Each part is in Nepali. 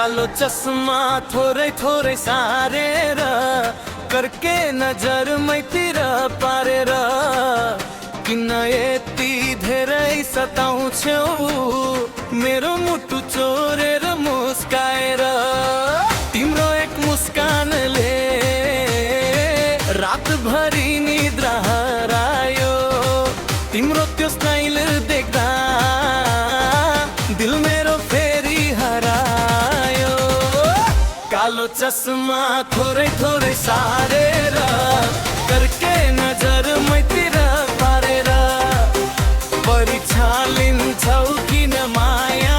कालो चस्मा थोरै थोरै सारेर करके नजर मैतिर पारेर किन यति धेरै सताउँछौ मेरो मुटु चोरेर मुस्काएर तिम्रो एक मुस्कानले रातभरि निद्रा हरायो तिम्रो त्यो स्टाइल देख्दा दिल मेरो फेरि हरायो कालो चस्मा थोरै थोरै सारेर करके नजर मैतिर पारेर परीक्षा लिन्छौ किन माया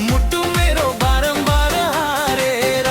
मुटु मेरो बारम्बार हारेर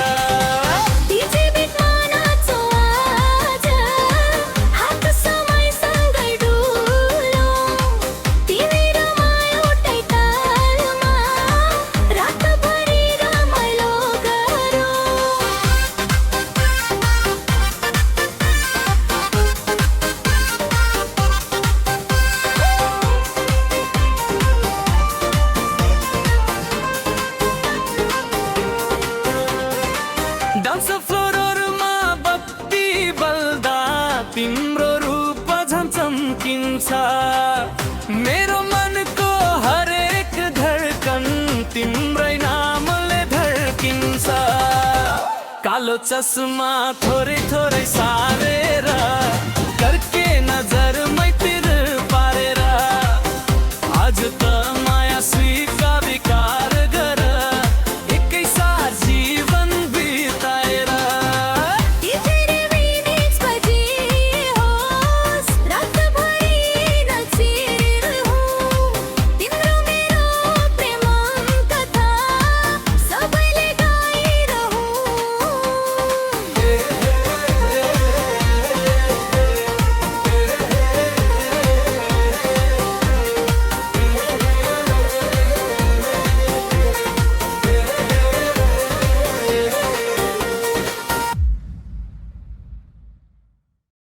डान्स फ्लोरमा बत्ती बल्दा तिम्रो रूप झन् चम्किन्छ मेरो मनको हरेक धड्कन तिम्रै नामले धड्किन्छ कालो चस्मा थोरै थोरै सा